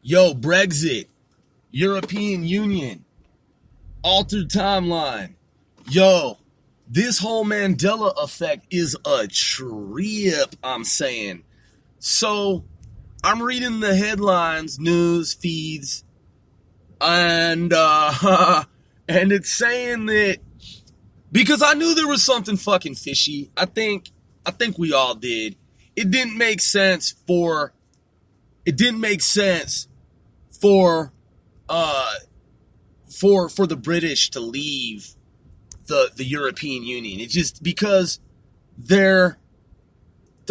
Yo, Brexit, European Union, altered timeline. Yo, this whole Mandela effect is a trip, I'm saying. So, I'm reading the headlines, news feeds, and it's saying that, because I knew there was something fucking fishy. I think we all did. It didn't make sense for the British to leave the European Union. It's just because they're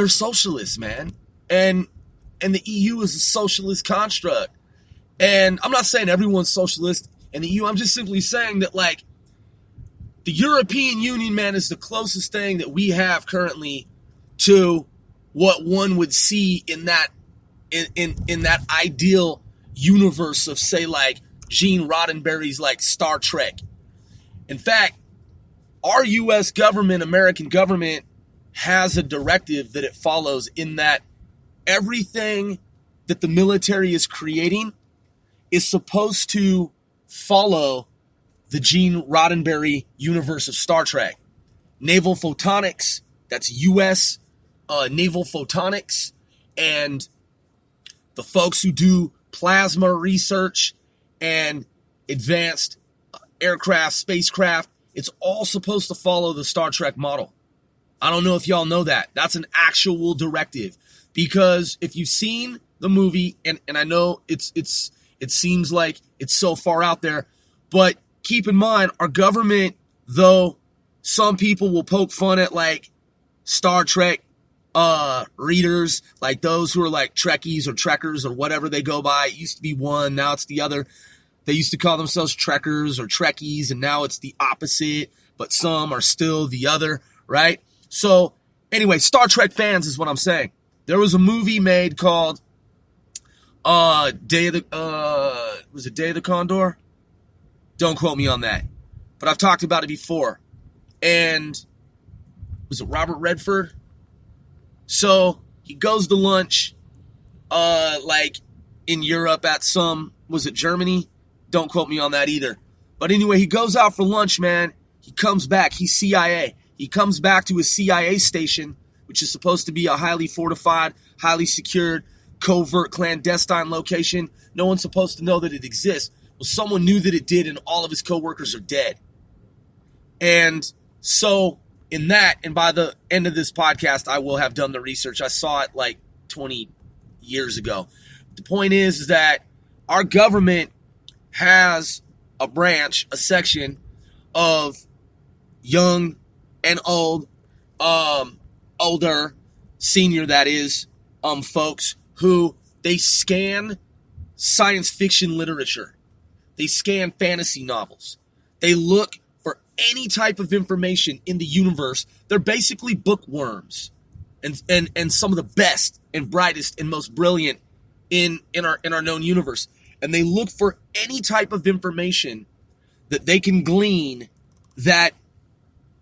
socialists, man. And the EU is a socialist construct. And I'm not saying everyone's socialist in the EU. I'm just simply saying that, like, the European Union, man, is the closest thing that we have currently to what one would see in that ideal universe of, say, like, Gene Roddenberry's, like, Star Trek. In fact, our U.S. government, American government, has a directive that it follows, in that everything that the military is creating is supposed to follow the Gene Roddenberry universe of Star Trek. Naval photonics, that's U.S. Naval photonics, and the folks who do plasma research and advanced aircraft, spacecraft, it's all supposed to follow the Star Trek model. I don't know if y'all know that. That's an actual directive. Because if you've seen the movie, and I know it seems like it's so far out there, but keep in mind, our government, though some people will poke fun at, like, Star Trek readers, like those who are like Trekkies or Trekkers or whatever they go by. It used to be one, now it's the other. They used to call themselves Trekkers or Trekkies, and now it's the opposite, but some are still the other, right? So anyway, Star Trek fans is what I'm saying. There was a movie made called Day of the Condor? Don't quote me on that. But I've talked about it before. And was it Robert Redford? So he goes to lunch, like in Europe at some, was it Germany? Don't quote me on that either. But anyway, he goes out for lunch, man. He comes back. He's CIA. He comes back to his CIA station, which is supposed to be a highly fortified, highly secured, covert, clandestine location. No one's supposed to know that it exists. Well, someone knew that it did, and all of his coworkers are dead. And so in that, and by the end of this podcast, I will have done the research. I saw it like 20 years ago. The point is that our government has a branch, a section of young and old, older, senior, that is, folks who they scan science fiction literature. They scan fantasy novels. They look for any type of information in the universe. They're basically bookworms, and some of the best and brightest and most brilliant in our known universe. And they look for any type of information that they can glean that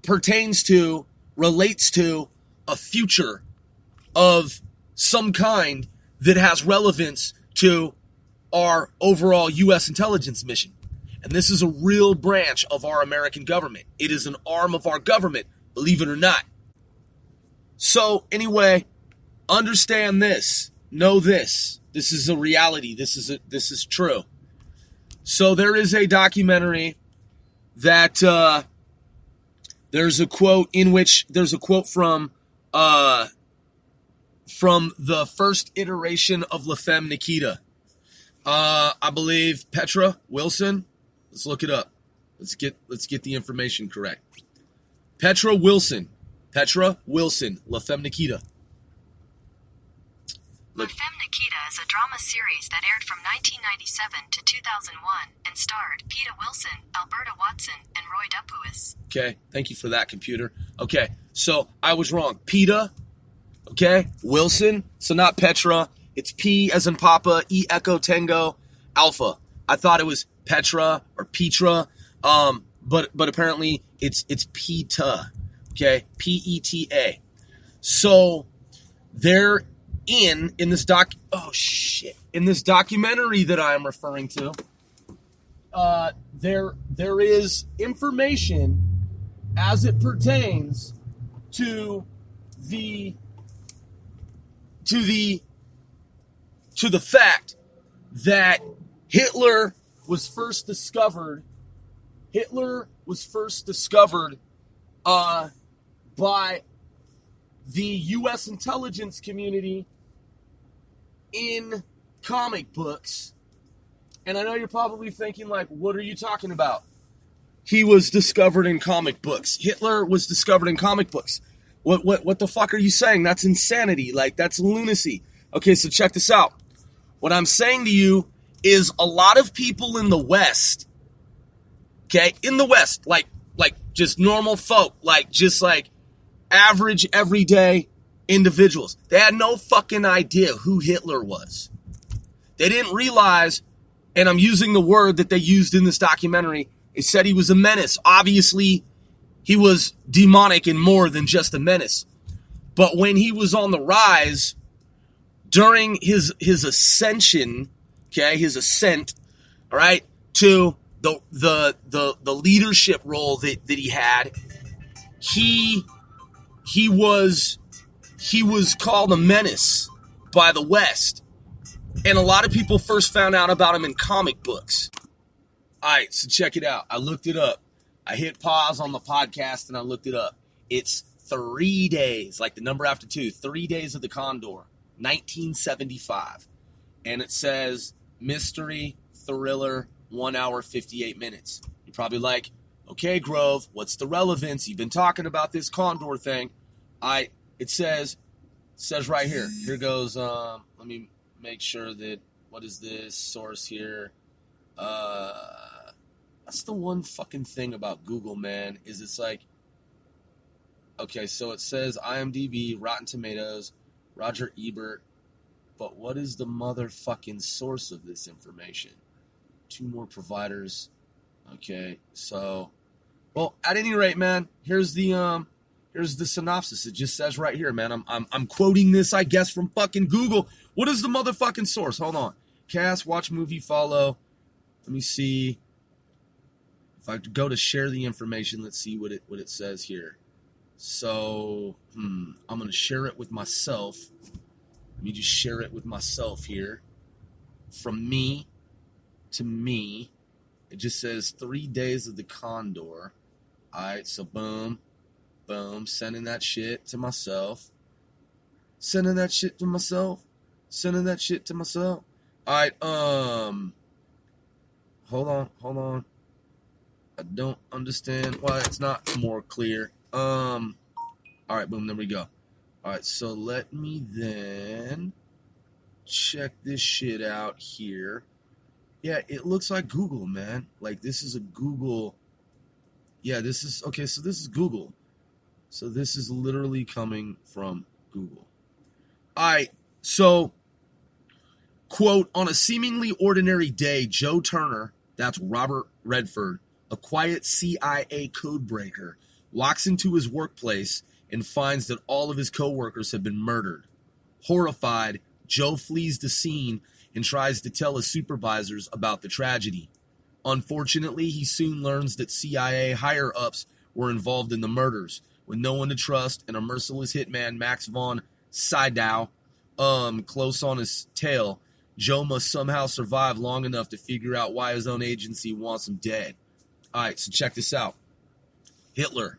pertains to, relates to a future of some kind that has relevance to our overall U.S. intelligence mission. And this is a real branch of our American government. It is an arm of our government, believe it or not. So anyway, understand this. Know this. This is a reality. This is true. So there is a documentary that there's a quote from the first iteration of La Femme Nikita. I believe Petra Wilson. Let's look it up. Let's get the information correct. Petra Wilson, La Femme Nikita. La Femme Nikita is a drama series that aired from 1997 to 2001 and starred Peta Wilson, Alberta Watson, and Roy Dupuis. Okay, thank you for that, computer. Okay, so I was wrong. Peta, okay, Wilson, so not Petra. It's P as in Papa, E Echo Tango, Alpha. I thought it was Petra or Petra, but apparently it's Peta, okay, Peta. So they're in this in this documentary that I am referring to, there is information as it pertains to the fact that Hitler was first discovered by the U.S. intelligence community in comic books. And I know you're probably thinking, like, what are you talking about? He was discovered in comic books. Hitler was discovered in comic books. What the fuck are you saying? That's insanity. Like, that's lunacy. Okay, so check this out. What I'm saying to you is a lot of people in the West, okay, in the West, like just normal folk, just average, everyday individuals, they had no fucking idea who Hitler was. They didn't realize, and I'm using the word that they used in this documentary, they said he was a menace. Obviously, he was demonic and more than just a menace. But when he was on the rise, during his ascension, okay, his ascent, all right, to the leadership role that he had, he was called a menace by the West. And a lot of people first found out about him in comic books. All right, so check it out. I looked it up. I hit pause on the podcast and I looked it up. It's 3 days, like the number after 2, 3 days of the Condor, 1975. And it says mystery, thriller, 1 hour, 58 minutes. You're probably like, okay, Grove, what's the relevance? You've been talking about this Condor thing. It says right here. Here goes, let me make sure that, what is this source here? That's the one fucking thing about Google, man, is it's like, okay, so it says IMDb, Rotten Tomatoes, Roger Ebert, but what is the motherfucking source of this information? 2 more providers. Okay, so, well, at any rate, man, here's the synopsis. It just says right here, man. I'm quoting this, I guess, from fucking Google. What is the motherfucking source? Hold on. Cast, watch movie, follow. Let me see. If I go to share the information, let's see what it says here. So, I'm going to share it with myself. Let me just share it with myself here. From me to me. It just says 3 days of the Condor. All right, so boom, sending that shit to myself. All right, hold on. I don't understand why it's not more clear. All right, boom, there we go. All right, so let me then check this shit out here. Yeah, it looks like Google, man. Like, this is a Google. Yeah, this is, okay, so this is Google. So this is literally coming from Google. All right, so, quote, on a seemingly ordinary day, Joe Turner, that's Robert Redford, a quiet CIA codebreaker, walks into his workplace and finds that all of his coworkers have been murdered. Horrified, Joe flees the scene and tries to tell his supervisors about the tragedy. Unfortunately, he soon learns that CIA higher-ups were involved in the murders. With no one to trust and a merciless hitman, Max von Sydow, close on his tail, Joe must somehow survive long enough to figure out why his own agency wants him dead. All right, so check this out. Hitler.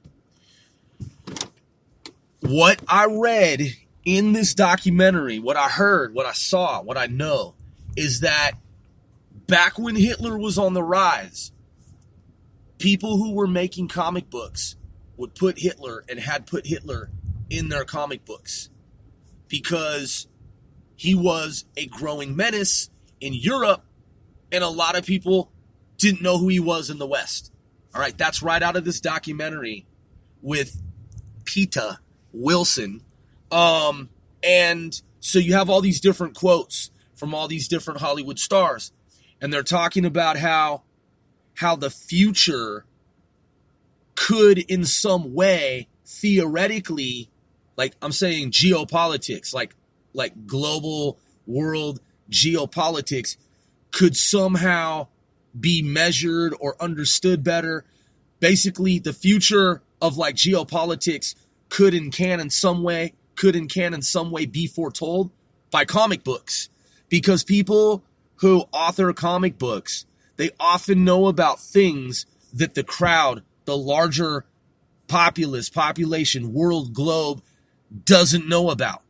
What I read in this documentary, what I heard, what I saw, what I know, is that back when Hitler was on the rise, people who were making comic books would put Hitler and had put Hitler in their comic books because he was a growing menace in Europe and a lot of people didn't know who he was in the West. All right, that's right out of this documentary with Peter Wilson. And so you have all these different quotes from all these different Hollywood stars. And they're talking about how the future could in some way, theoretically, like I'm saying geopolitics, like global world geopolitics could somehow be measured or understood better. Basically, the future of like geopolitics could and can in some way be foretold by comic books. Because people who author comic books, they often know about things that the crowd, the larger population, world globe, doesn't know about.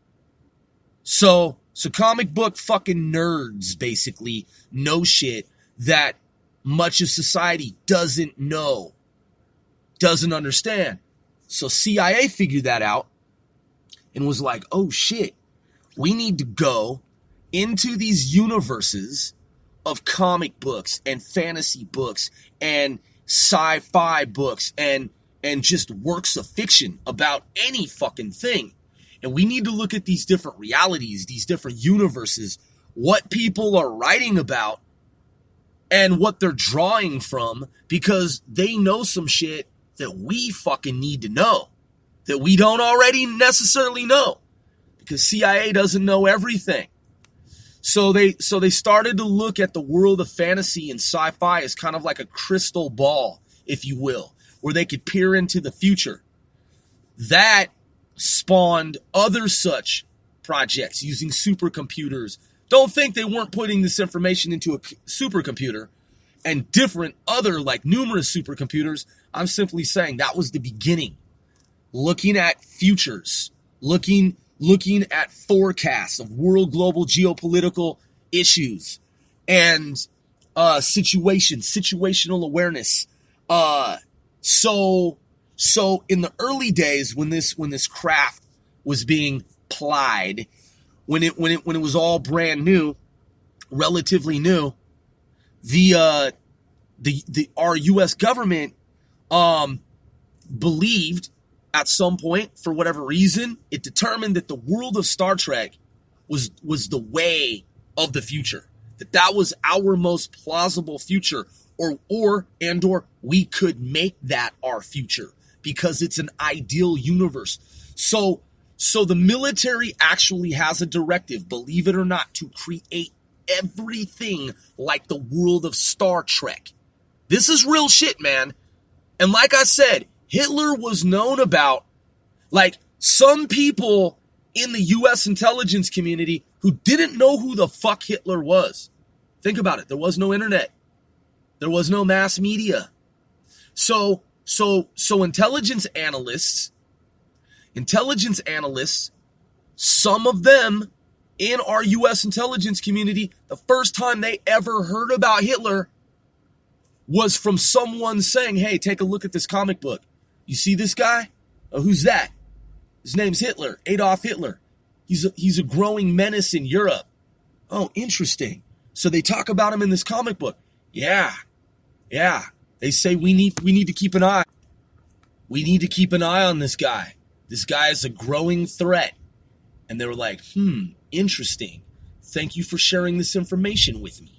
So comic book fucking nerds basically know shit that much of society doesn't know, doesn't understand. So CIA figured that out and was like, oh shit, we need to go into these universes of comic books and fantasy books and sci-fi books and just works of fiction about any fucking thing. And we need to look at these different realities, these different universes, what people are writing about and what they're drawing from, because they know some shit that we fucking need to know, that we don't already necessarily know, because CIA doesn't know everything. So they started to look at the world of fantasy and sci-fi as kind of like a crystal ball, if you will, where they could peer into the future. That spawned other such projects using supercomputers. Don't think they weren't putting this information into a supercomputer and different other, like numerous supercomputers. I'm simply saying that was the beginning. Looking at futures, looking at forecasts of world global geopolitical issues and situational awareness. So in the early days when this craft was being plied, when it was all brand new, relatively new, our US government believed at some point, for whatever reason, it determined that the world of Star Trek was the way of the future. That was our most plausible future, or we could make that our future because it's an ideal universe. So the military actually has a directive, believe it or not, to create everything like the world of Star Trek. This is real shit, man. And like I said, Hitler was known about, like, some people in the U.S. intelligence community who didn't know who the fuck Hitler was. Think about it. There was no internet. There was no mass media. So intelligence analysts, some of them in our U.S. intelligence community, the first time they ever heard about Hitler was from someone saying, hey, take a look at this comic book. You see this guy? Oh, who's that? His name's Hitler, Adolf Hitler. He's a growing menace in Europe. Oh, interesting. So they talk about him in this comic book. Yeah. They say we need to keep an eye. We need to keep an eye on this guy. This guy is a growing threat. And they were like, interesting. Thank you for sharing this information with me.